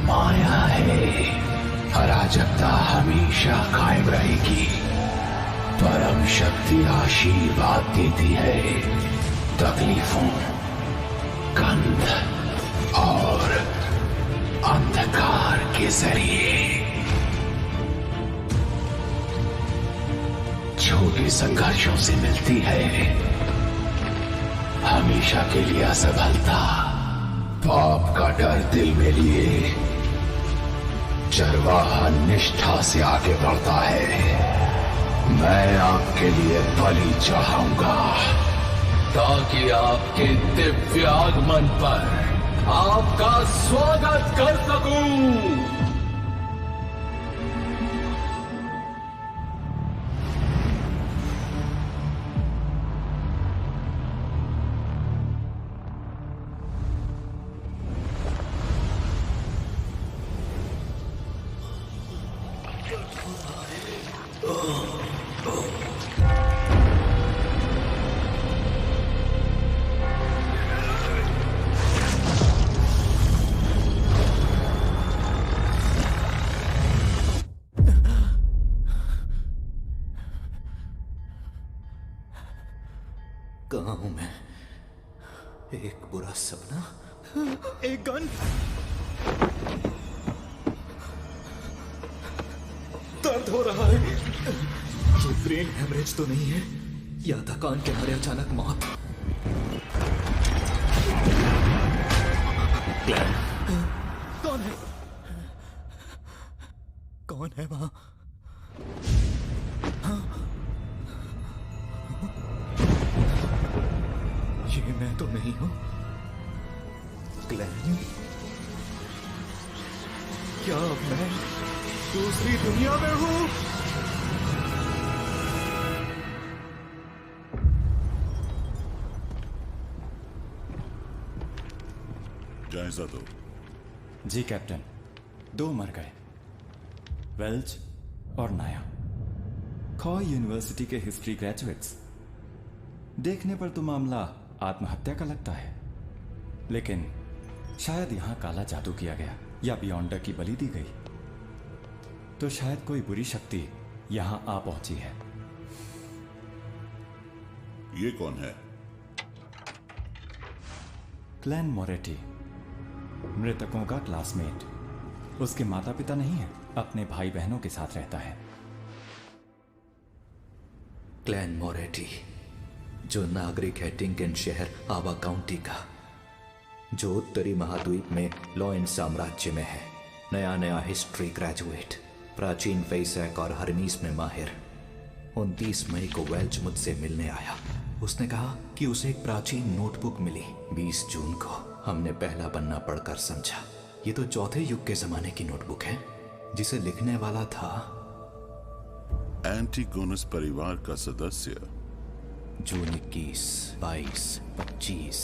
माया है, अराजकता हमेशा कायम रहेगी। परम शक्ति आशीर्वाद देती है तकलीफों, गंध और अंधकार के जरिए। छोटे संघर्षों से मिलती है हमेशा के लिए असफलता। पाप का डर दिल में लिए चरवाहा निष्ठा से आगे बढ़ता है। मैं आपके लिए बलि चढ़ाऊंगा ताकि आपके दिव्य आगमन पर आपका स्वागत कर सकूं। कहाँ हूं मैं? एक बुरा सपना, एक गन, दर्द हो रहा है। ये ब्रेन हेमरेज तो नहीं है या थकान के मारे अचानक मौत? क्लैन, कौन है? कौन है वहां? ये मैं तो नहीं हूं। क्लैन, क्या मैं दूसरी दुनिया में हूं? जायजा दो। जी कैप्टन, 2 मर गए, वेल्च और नाया, खॉ यूनिवर्सिटी के हिस्ट्री ग्रेजुएट्स। देखने पर तो मामला आत्महत्या का लगता है, लेकिन शायद यहां काला जादू किया गया या बियॉन्डर की बलि दी गई। तो शायद कोई बुरी शक्ति यहां आ पहुंची है। ये कौन है? क्लैन मोरेटी, मृतकों का क्लासमेट। उसके माता पिता नहीं है, अपने भाई बहनों के साथ रहता है। क्लैन मोरेटी, जो नागरिक है टिंकन शहर आवा काउंटी का, जो उत्तरी महाद्वीप में लॉयन साम्राज्य में है। नया नया हिस्ट्री ग्रेजुएट, प्राचीन फेसैक और हरमीस में माहिर। 29 मई को वेल्च मुझसे मिलने आया। उसने कहा कि उसे एक प्राचीन नोटबुक मिली। 20 जून को हमने पहला पन्ना पढ़कर समझा ये तो चौथे युग के जमाने की नोटबुक है, जिसे लिखने वाला था एंटिगोनस परिवार का सदस्य। जून 21, 22, 25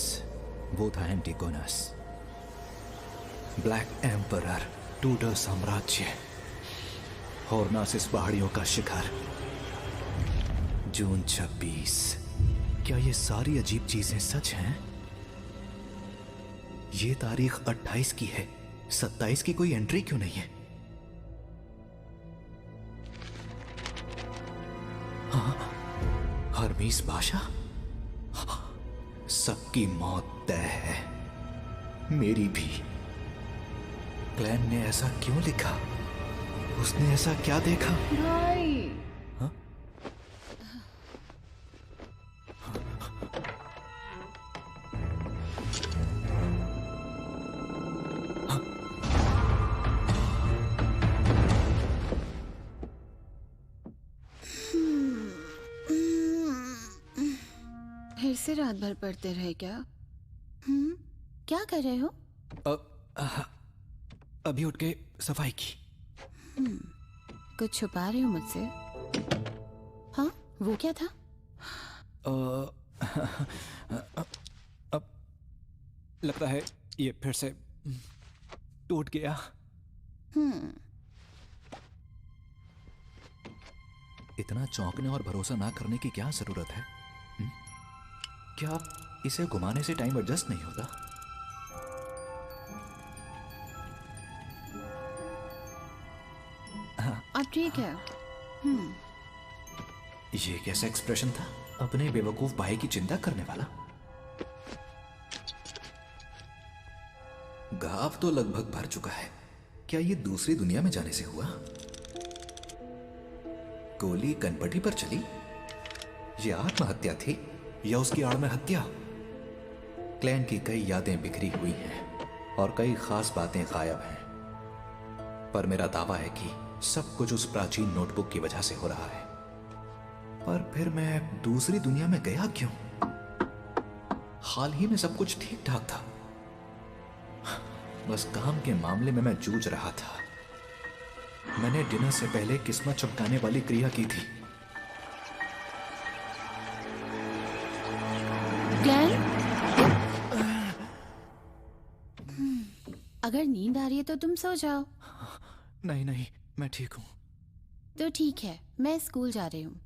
वो था एंटिगोनस। ब्लैक एम्परर, टूडर साम्राज्य, हॉर्नासिस पहाड़ियों का शिखर। जून 26। क्या ये सारी अजीब चीजें सच हैं? ये तारीख 28 की है, 27 की कोई एंट्री क्यों नहीं है? हाँ, हरमीस बादशाह, सबकी मौत तय है, मेरी भी। क्लैन ने ऐसा क्यों लिखा? उसने ऐसा क्या देखा? भाई, हाँ? फिर से रात भर पढ़ते रहे क्या? क्या कर रहे हो? अभी उठ के सफाई की। कुछ छुपा रहे हो मुझसे? हाँ, वो क्या था? अब लगता है ये फिर से टूट गया। इतना चौंकने और भरोसा ना करने की क्या जरूरत है? क्या इसे घुमाने से टाइम एडजस्ट नहीं होता? ठीक है। ये कैसा एक्सप्रेशन था? अपने बेवकूफ भाई की चिंता करने वाला। घाव तो लगभग भर चुका है। क्या ये दूसरी दुनिया में जाने से हुआ? गोली कनपटी पर चली? ये आत्महत्या थी या उसकी आड़ में हत्या? क्लैन की कई यादें बिखरी हुई हैं और कई खास बातें गायब हैं, पर मेरा दावा है कि सब कुछ उस प्राचीन नोटबुक की वजह से हो रहा है। पर फिर मैं दूसरी दुनिया में गया क्यों? हाल ही में सब कुछ ठीक ठाक था, बस काम के मामले में मैं जूझ रहा था। मैंने डिनर से पहले किस्मत चमकाने वाली क्रिया की थी। क्लैन, अगर नींद आ रही है तो तुम सो जाओ। नहीं नहीं, मैं ठीक हूं। तो ठीक है, मैं स्कूल जा रही हूँ।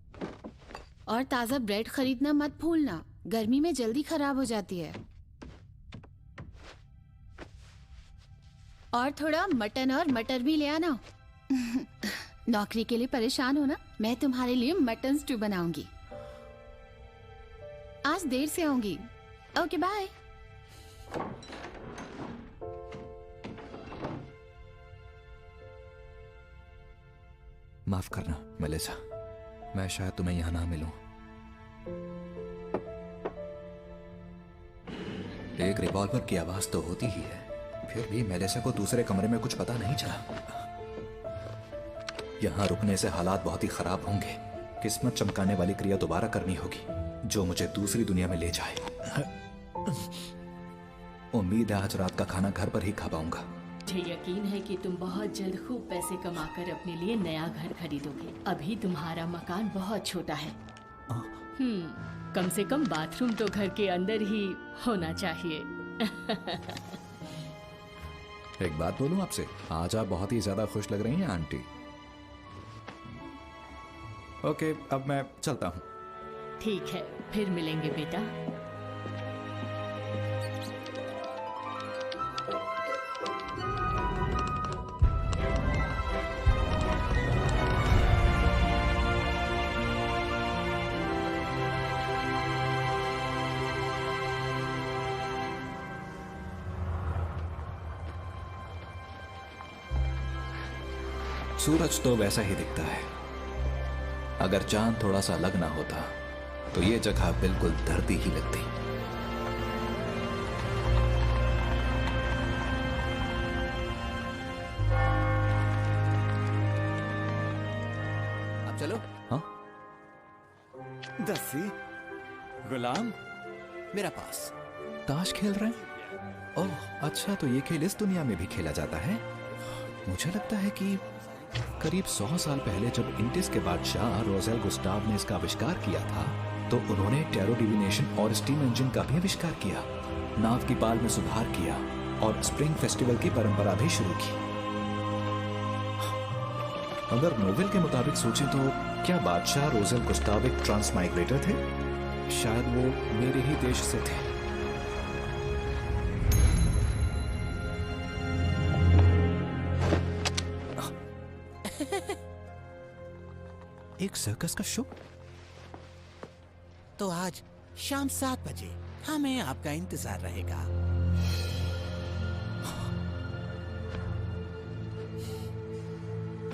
और ताज़ा ब्रेड खरीदना मत भूलना, गर्मी में जल्दी खराब हो जाती है। और थोड़ा मटन और मटर भी ले आना। नौकरी के लिए परेशान हो ना? मैं तुम्हारे लिए मटन स्टू बनाऊंगी। आज देर से आऊंगी। Okay bye. माफ करना मेलिसा, मैं शायद तुम्हें यहां ना मिलूं। एक रिवॉल्वर की आवाज तो होती ही है, फिर भी मेलिसा को दूसरे कमरे में कुछ पता नहीं चला। यहां रुकने से हालात बहुत ही खराब होंगे। किस्मत चमकाने वाली क्रिया दोबारा करनी होगी, जो मुझे दूसरी दुनिया में ले जाए। उम्मीद है आज रात का खाना घर पर ही खा पाऊंगा। मुझे यकीन है कि तुम बहुत जल्द खूब पैसे कमाकर अपने लिए नया घर खरीदोगे। अभी तुम्हारा मकान बहुत छोटा है। कम से कम बाथरूम तो घर के अंदर ही होना चाहिए। एक बात बोलूं आपसे, आज आप बहुत ही ज्यादा खुश लग रही हैं आंटी। ओके, अब मैं चलता हूं। ठीक है, फिर मिलेंगे बेटा। सूरज तो वैसा ही दिखता है। अगर चांद थोड़ा सा अलग ना होता तो ये जगह बिल्कुल धरती ही लगती। अब चलो। हाँ, दस्सी गुलाम, मेरा पास। ताश खेल रहे हैं? ओह अच्छा, तो ये खेल इस दुनिया में भी खेला जाता है। मुझे लगता है कि करीब 100 साल पहले जब इंडिस के बादशाह रोजेल गुस्टाव ने इसका आविष्कार किया था, तो उन्होंने टैरो डिविनेशन और स्टीम इंजन का भी आविष्कार किया, नाव की पाल में सुधार किया और स्प्रिंग फेस्टिवल की परंपरा भी शुरू की। अगर नोवेल के मुताबिक सोचें तो क्या बादशाह रोजेल गुस्टाव एक ट्रांस माइग्रेटर थे? शायद वो मेरे ही देश से थे। एक सर्कस का शो? तो आज शाम 7 बजे हमें आपका इंतजार रहेगा।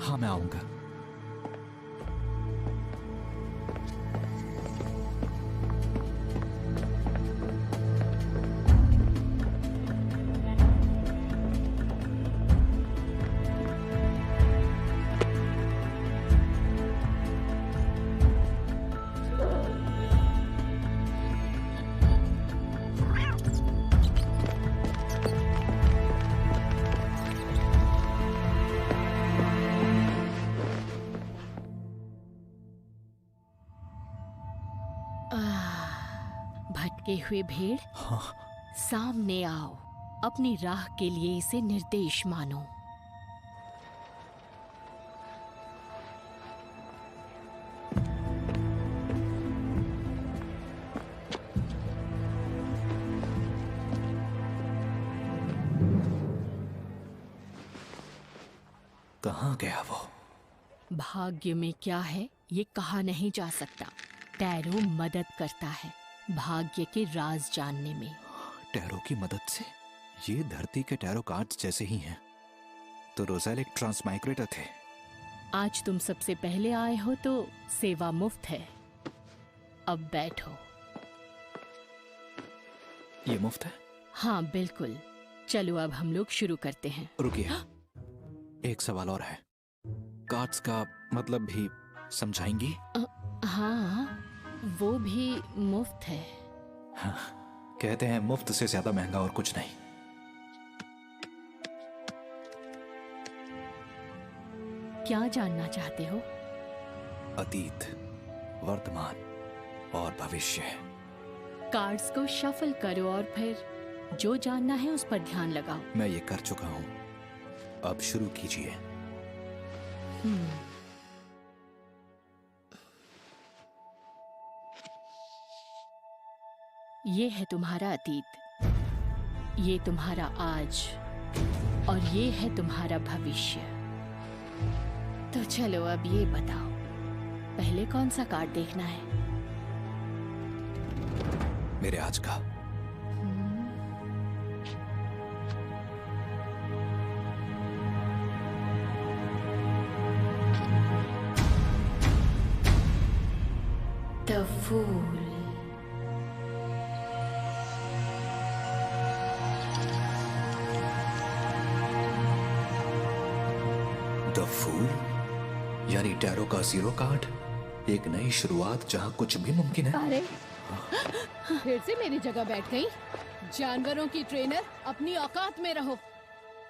हाँ, मैं आऊंगा। भटके हुए भेड़, सामने आओ। अपनी राह के लिए इसे निर्देश मानो। कहाँ गया वो? भाग्य में क्या है ये कहा नहीं जा सकता। टैरो मदद करता है भाग्य के राज जानने में। टैरो की मदद से? ये धरती के टैरो कार्ड्स जैसे ही हैं। तो रोज़ेल एक ट्रांसमाइग्रेटर थे। आज तुम सबसे पहले आए हो तो सेवा मुफ्त है। अब बैठो। ये मुफ्त है? हाँ बिल्कुल। चलो अब हम लोग शुरू करते हैं। रुकिए, एक सवाल और है। कार्ड्स का मतलब भी समझाएंगी? हाँ, वो भी मुफ्त है। हाँ, कहते हैं मुफ्त से ज्यादा महंगा और कुछ नहीं। क्या जानना चाहते हो? अतीत, वर्तमान और भविष्य। कार्ड्स को शफल करो और फिर जो जानना है उस पर ध्यान लगाओ। मैं ये कर चुका हूं, अब शुरू कीजिए। ये है तुम्हारा अतीत, ये तुम्हारा आज और ये है तुम्हारा भविष्य। तो चलो अब ये बताओ, पहले कौन सा कार्ड देखना है? मेरे आज का। The Fool। द फूल यानी टैरो का जीरो कार्ड। एक नई शुरुआत जहां कुछ भी मुमकिन है। अरे फिर से मेरी जगह बैठ गई। जानवरों की ट्रेनर, अपनी औकात में रहो।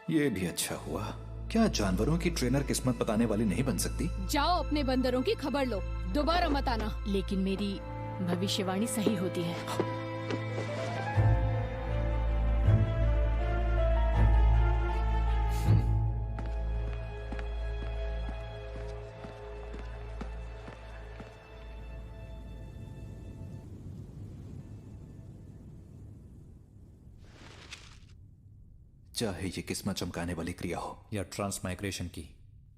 ये भी अच्छा हुआ। क्या जानवरों की ट्रेनर किस्मत बताने वाली नहीं बन सकती? जाओ अपने बंदरों की खबर लो, दोबारा मत आना। लेकिन मेरी भविष्यवाणी सही होती है। चाहे ये किस्मत चमकाने वाली क्रिया हो या ट्रांसमाइग्रेशन की,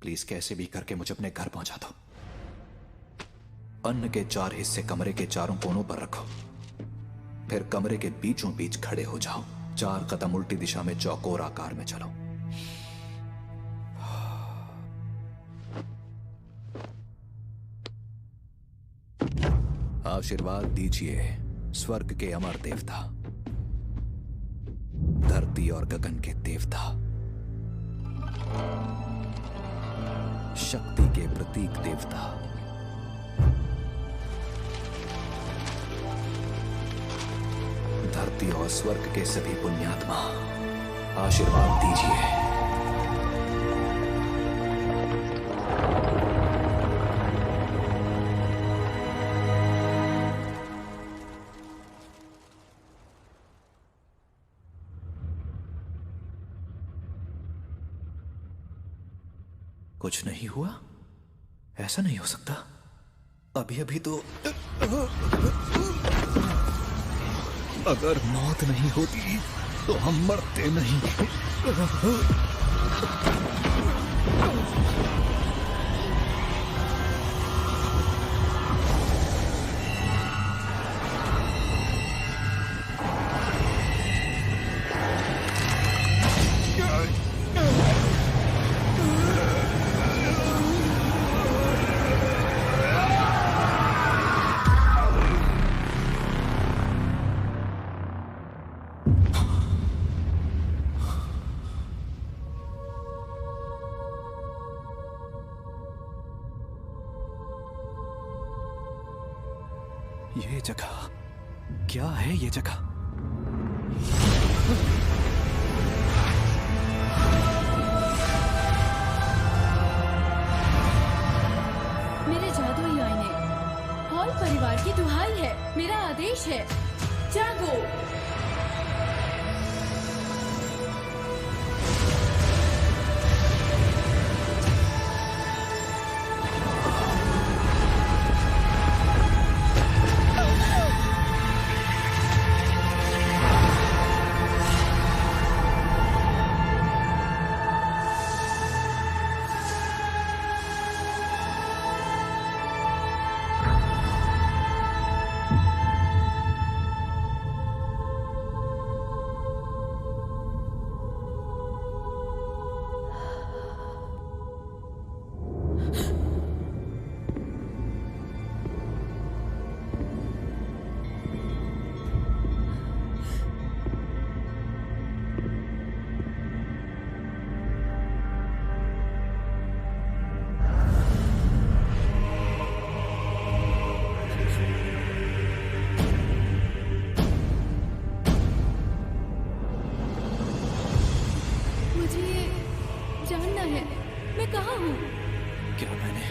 प्लीज कैसे भी करके मुझे अपने घर पहुंचा दो। अन्न के 4 हिस्से कमरे के चारों कोनों पर रखो, फिर कमरे के बीचों बीच खड़े हो जाओ। 4 कदम उल्टी दिशा में चौकोर आकार में चलो। आशीर्वाद दीजिए स्वर्ग के अमर देवता, धरती और गगन के देवता, शक्ति के प्रतीक देवता, धरती और स्वर्ग के सभी पुण्यात्मा, आशीर्वाद दीजिए। कुछ नहीं हुआ? ऐसा नहीं हो सकता। अभी अभी तो अगर मौत नहीं होती तो हम मरते नहीं। ये जगह क्या है? ये जगह मेरे जादुई आईने, हॉल परिवार की दुहाई है, मेरा आदेश है, जागो। हूँ। क्या मैंने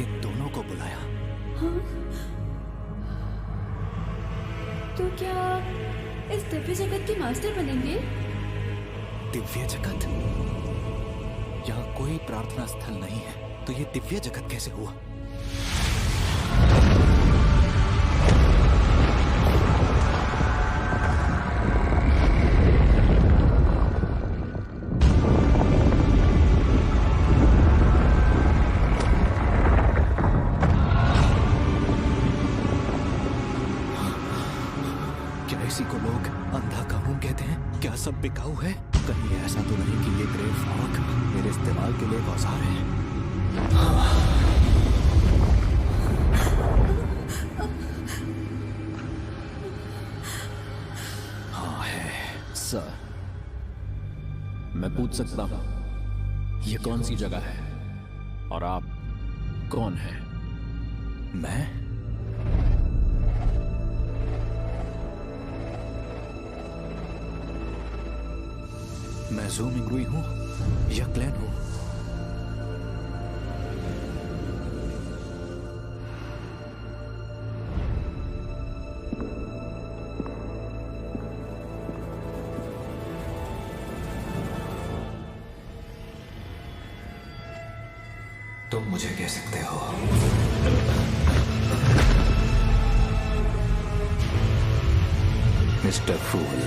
इन दोनों को बुलाया? हाँ? तो क्या इस दिव्य जगत के मास्टर बनेंगे? दिव्य जगत? यहाँ कोई प्रार्थना स्थल नहीं है, तो ये दिव्य जगत कैसे हुआ? क्या इसी को लोग अंधा कानून कहते हैं? क्या सब बिकाऊ है? कहीं ऐसा तो नहीं कि ये ग्रे फॉग मेरे इस्तेमाल के लिए एक औजार है? हाँ है। सर, मैं पूछ सकता हूं ये कौन सी जगह है और आप कौन हैं? मैं ज़ू मिंगरुई हूँ या क्लैन हूँ? तुम मुझे कह सकते हो। मिस्टर फूल।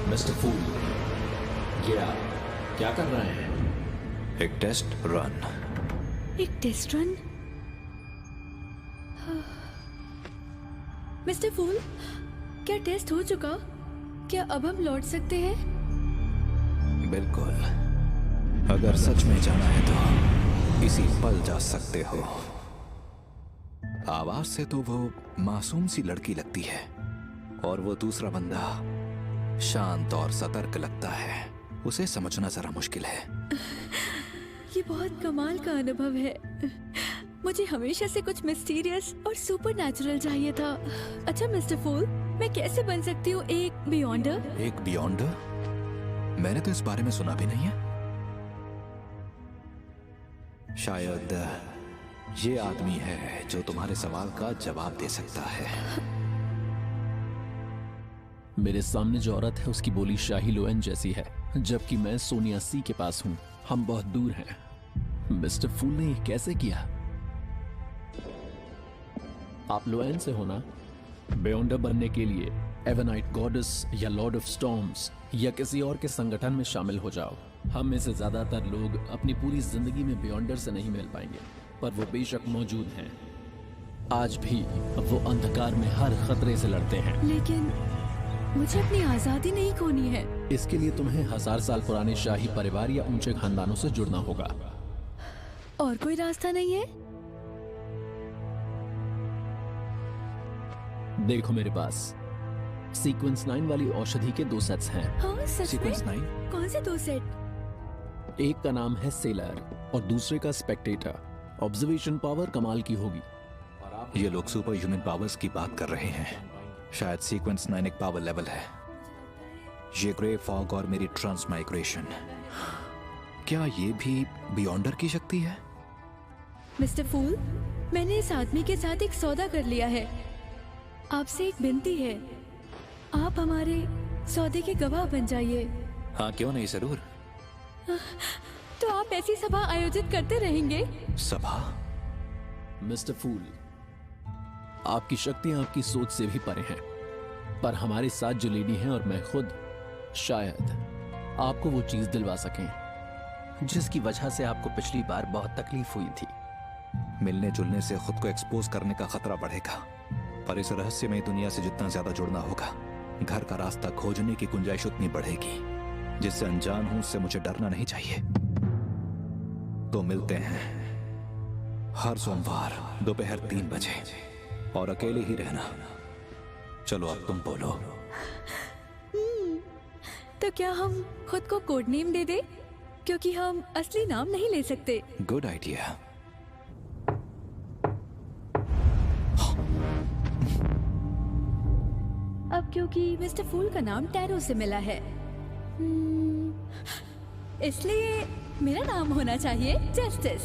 मिस्टर फूल, ये आप क्या कर रहे हैं? एक टेस्ट रन। एक टेस्ट रन? मिस्टर फूल, क्या टेस्ट हो चुका? क्या अब हम लौट सकते हैं? बिल्कुल, अगर सच में जाना है तो इसी पल जा सकते हो। आवाज से तो वो मासूम सी लड़की लगती है और वो दूसरा बंदा शांत और सतर्क लगता है। उसे समझना जरा मुश्किल है। ये बहुत कमाल का अनुभव है। मुझे हमेशा से कुछ मिस्टीरियस और सुपरनैचुरल चाहिए था। अच्छा मिस्टर फूल, मैं कैसे बन सकती हूँ एक बियॉन्डर? एक बियॉन्डर? मैंने तो इस बारे में सुना भी नहीं है। शायद ये आदमी है जो तुम्हारे सवाल का जवाब दे सकता है। मेरे सामने जो औरत है उसकी बोली शाही लोएन जैसी है, जबकि मैं सोनिया सी के पास हूं। हम बहुत दूर हैं। मिस्टर फूल ने ये कैसे किया? आप लोएन से होना। बियॉन्डर बनने के लिए एवनाइट गॉडेस या लॉर्ड ऑफ स्टॉर्म्स या किसी और के संगठन में शामिल हो जाओ। हम में से ज्यादातर लोग अपनी पूरी जिंदगी में बियॉन्डर से नहीं मिल पाएंगे, पर वो बेशक मौजूद हैं। आज भी वो अंधकार में हर खतरे से लड़ते हैं। लेकिन मुझे अपनी आजादी नहीं खोनी है। इसके लिए तुम्हें 1000 साल पुराने शाही परिवार या ऊंचे खानदानों से जुड़ना होगा। और कोई रास्ता नहीं है? देखो मेरे पास सीक्वेंस 9 वाली औषधि के 2 सेट्स हैं। हाँ सच सीक्वेंस में? 9? कौन से 2 सेट? एक का नाम है सेलर और दूसरे का स्पेक्टेटर। ऑब्जर्वेशन पावर कमाल की होगी। ये लोग सुपर ह्यूमन पावर्स की बात कर रहे हैं। शायद सीक्वेंस 9 एक पावर लेवल है। ये ग्रे फॉग और मेरी ट्रांसमाइग्रेशन, क्या ये भी बियॉन्डर की शक्ति है? मिस्टर फूल, मैंने इस आदमी के साथ एक सौदा कर लिया है। आपसे एक विनती है, आप हमारे सौदे के गवाह बन जाइए। हाँ क्यों नहीं, जरूर। तो आप ऐसी सभा आयोजित करते रहेंगे? सभा? मिस्टर फूल, आपकी शक्तियां आपकी सोच से भी परे हैं, पर हमारे साथ जो लेडी हैं और मैं खुद शायद आपको वो चीज दिलवा सकें जिसकी वजह से आपको पिछली बार बहुत तकलीफ हुई थी। मिलने जुलने से खुद को एक्सपोज करने का खतरा बढ़ेगा, पर इस रहस्यमय दुनिया से जितना ज्यादा जुड़ना होगा, घर का रास्ता खोजने की गुंजाइश उतनी बढ़ेगी। जिससे अनजान हूं उससे मुझे डरना नहीं चाहिए। तो मिलते हैं हर सोमवार दोपहर 3 बजे, और अकेले ही रहना। चलो अब तुम बोलो। तो क्या हम खुद को कोड नेम दे दे, क्योंकि हम असली नाम नहीं ले सकते। Good idea. अब क्योंकि मिस्टर फूल का नाम टैरो से मिला है, इसलिए मेरा नाम होना चाहिए जस्टिस।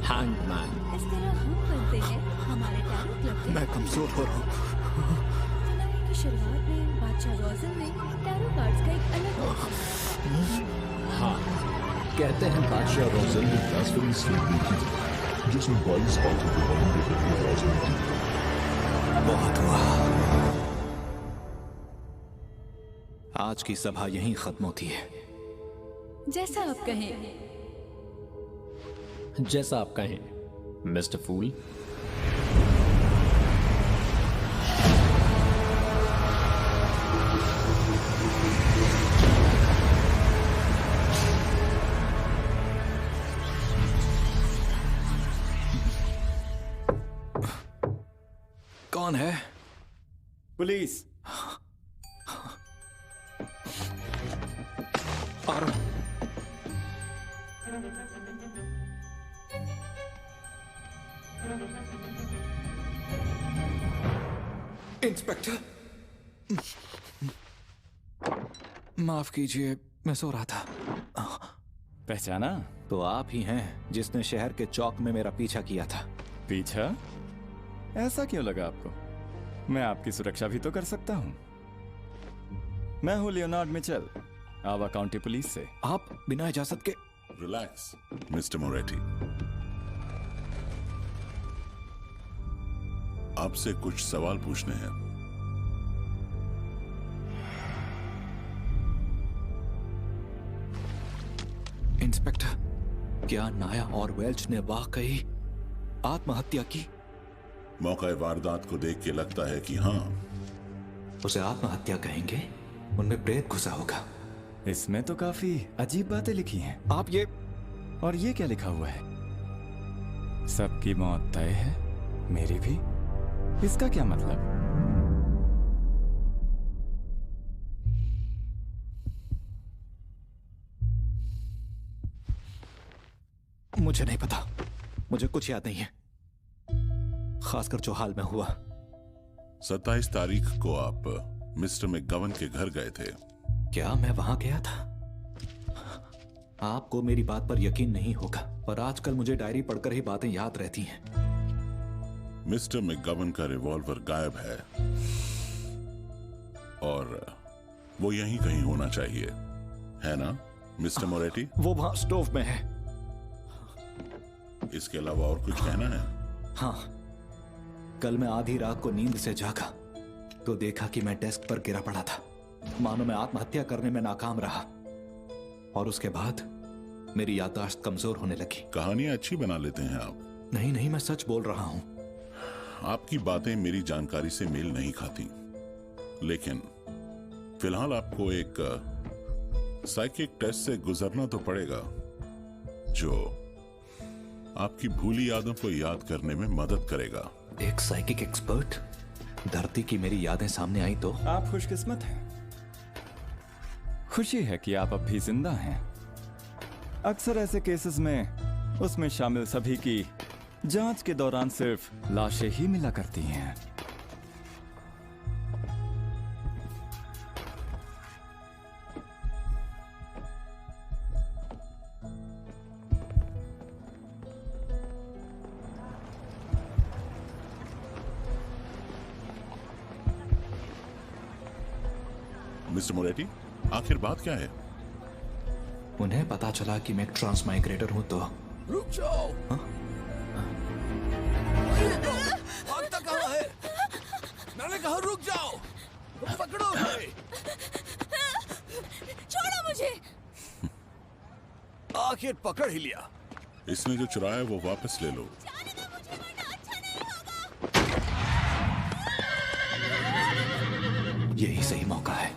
हैंगमैन। इस तरह हम बनते हैं हमारे टैरो क्लब के। मैं कमजोर हो रहा हूँ। की शुरुआत में बादशाह रोजन ने टैरो कार्ड्स का एक अलग वर्जन बनाया था। हाँ, कहते हैं बादशाह रोजन ने ट्रांसफरिंग स्लिप लिखी थी जिसमें 22 बातों के वर्णन करने की आवाज़ थी। बहुत हुआ। आज की सभा यहीं खत्म होती है। जैसा आप कहें। जैसा आप कहें, मिस्टर फूल। कौन है? पुलिस। आ रहा हूं। इंस्पेक्टर, माफ कीजिए, मैं सो रहा था। पहचाना? तो आप ही हैं जिसने शहर के चौक में मेरा पीछा किया था। पीछा? ऐसा क्यों लगा आपको? मैं आपकी सुरक्षा भी तो कर सकता हूं। मैं हूं लियोनार्ड मिचेल, आवा काउंटी पुलिस से। आप बिना इजाजत के? रिलैक्स मिस्टर मोरेटी, आपसे कुछ सवाल पूछने हैं। इंस्पेक्टर, क्या नाया और वेल्च ने वाकई आत्महत्या की? मौका वारदात को देख के लगता है कि हाँ। उसे आत्महत्या कहेंगे? उनमें प्रेत घुसा होगा। इसमें तो काफी अजीब बातें लिखी हैं। आप ये और ये क्या लिखा हुआ है? सबकी मौत तय है, मेरी भी। इसका क्या मतलब? मुझे नहीं पता, मुझे कुछ याद नहीं है, खासकर जो हाल में हुआ। 27 तारीख को आप मिस्टर मैकगवन के घर गए थे। क्या मैं वहां गया था? आपको मेरी बात पर यकीन नहीं होगा, पर आजकल मुझे डायरी पढ़कर ही बातें याद रहती हैं। मिस्टर मैकगवन का रिवॉल्वर गायब है और वो यहीं कहीं होना चाहिए, है ना मिस्टर मोरेटी? वो वहां स्टोव में है। इसके अलावा और कुछ कहना है? हाँ, कल मैं आधी रात को नींद से जागा तो देखा कि मैं डेस्क पर गिरा पड़ा था, मानो मैं आत्महत्या करने में नाकाम रहा। और उसके बाद मेरी याददाश्त कमजोर होने लगी। कहानियां अच्छी बना लेते हैं आप। नहीं नहीं, मैं सच बोल रहा हूं। आपकी बातें मेरी जानकारी से मेल नहीं खाती, लेकिन फिलहाल आपको एक साइकिक टेस्ट से गुजरना तो पड़ेगा जो आपकी भूली यादों को याद करने में मदद करेगा। एक साइकिक एक्सपर्ट? धरती की मेरी यादें सामने आई तो? आप खुशकिस्मत हैं। खुशी है कि आप अब भी जिंदा हैं। अक्सर ऐसे केसेस में उसमें शामिल सभी की जांच के दौरान सिर्फ लाशें ही मिला करती हैं। मिस्टर मोरेटी, आखिर बात क्या है? उन्हें पता चला कि मैं एक ट्रांसमाइग्रेटर हूं तो। रुक जाओ। भागता कहाँ है? मैंने कहा रुक जाओ। पकड़ो उसे। छोड़ो मुझे। आखिर पकड़ ही लिया। इसने जो चुराया है वो वापस ले लो। यही सही मौका है।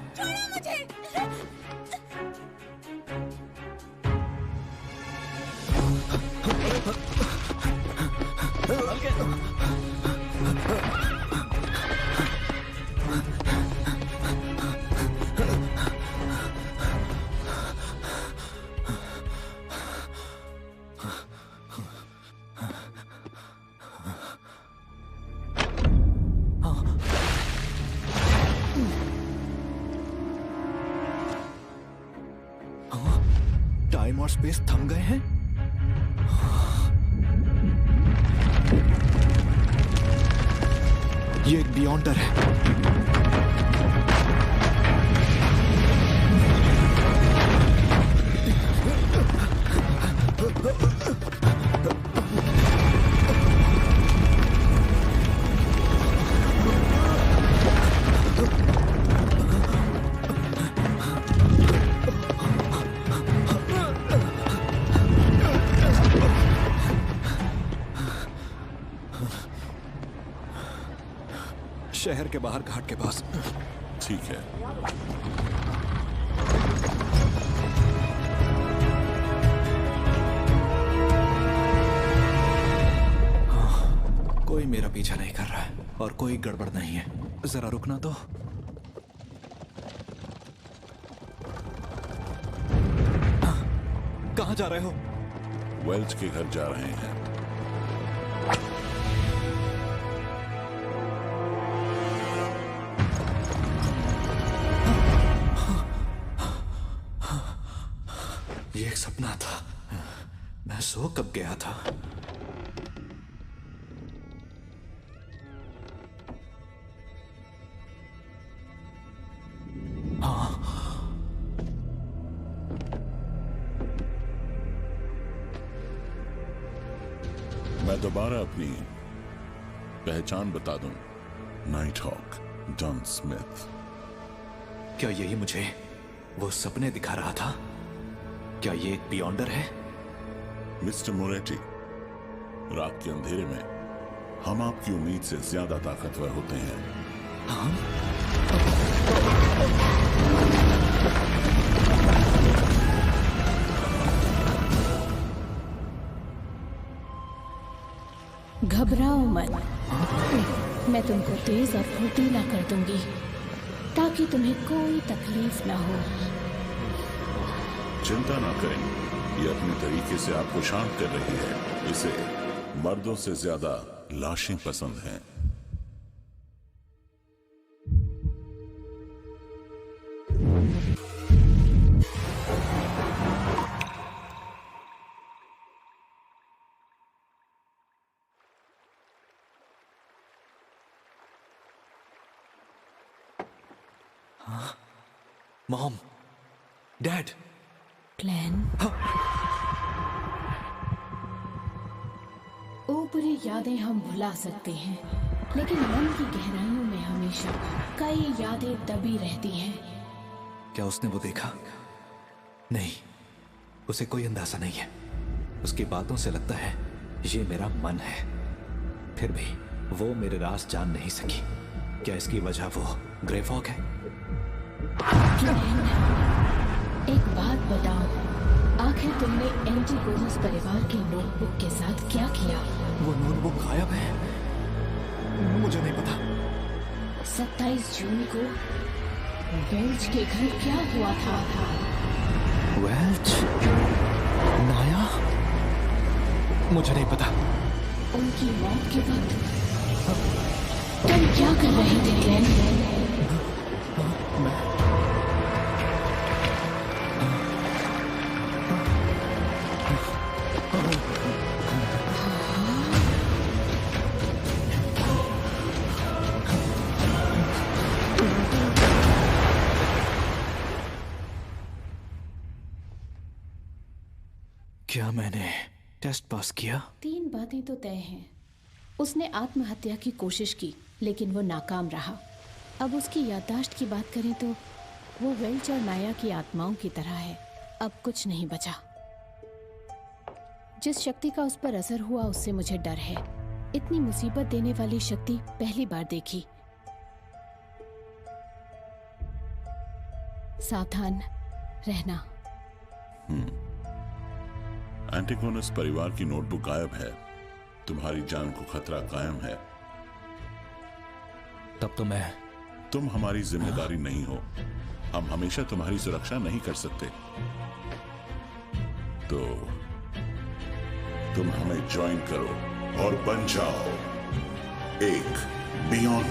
टाइम और स्पेस थम गए हैं। ये एक बियॉन्डर है। शहर के बाहर घाट के पास। ठीक है। कोई मेरा पीछा नहीं कर रहा है और कोई गड़बड़ नहीं है। जरा रुकना तो। कहाँ जा रहे हो? वेल्च के घर जा रहे हैं। ये एक सपना था। मैं सो कब गया था? मैं दोबारा अपनी पहचान बता दूं। Night Hawk John Smith. क्या यही मुझे वो सपने दिखा रहा था? क्या ये एक बियॉन्डर है? मिस्टर मोरेटी, रात के अंधेरे में हम आपकी उम्मीद से ज्यादा ताकतवर होते हैं। घबराओ मत, मैं तुमको तेज और फुर्तीला कर दूंगी ताकि तुम्हें कोई तकलीफ ना हो। चिंता ना करें, ये अपने तरीके से आपको शांत कर रही है। इसे मर्दों से ज्यादा लाशें पसंद हैं। Mom, dad. ग्लेन, ऊपरी यादें हम भुला सकते हैं, लेकिन मन की गहराइयों में हमेशा कई यादें दबी रहती हैं। क्या उसने वो देखा? नहीं, उसे कोई अंदाजा नहीं है। उसकी बातों से लगता है ये मेरा मन है। फिर भी वो मेरे राज जान नहीं सकी। क्या इसकी वजह वो ग्रे फॉग है? एक बात बताओ, आखिर तुमने एंटीगोनस परिवार की नोटबुक के साथ क्या किया? वो नोटबुक गायब है। मुझे नहीं पता। 27 जून को वेल्च के घर क्या हुआ था? वेल्च? नाया? मुझे नहीं पता। उनकी मौत के वक्त तुम क्या कर रहे थे ग्लेन? क्या मैंने टेस्ट पास किया? 3 बातें तो तय हैं। उसने आत्महत्या की कोशिश की, लेकिन वो नाकाम रहा। अब उसकी याददाश्त की बात करें तो वो वेल्च और नाया की आत्माओं की तरह है। अब कुछ नहीं बचा। जिस शक्ति का उस पर असर हुआ उससे मुझे डर है। इतनी मुसीबत देने वाली शक्ति पहली बार देखी। सावधान रहना। एंटीगोनस परिवार की नोटबुक गायब है। तुम्हारी जान को खतरा कायम है। तब तो तुम हमारी जिम्मेदारी नहीं हो। हम हमेशा तुम्हारी सुरक्षा नहीं कर सकते। तो तुम हमें ज्वाइन करो और बन जाओ एक बियॉन्ड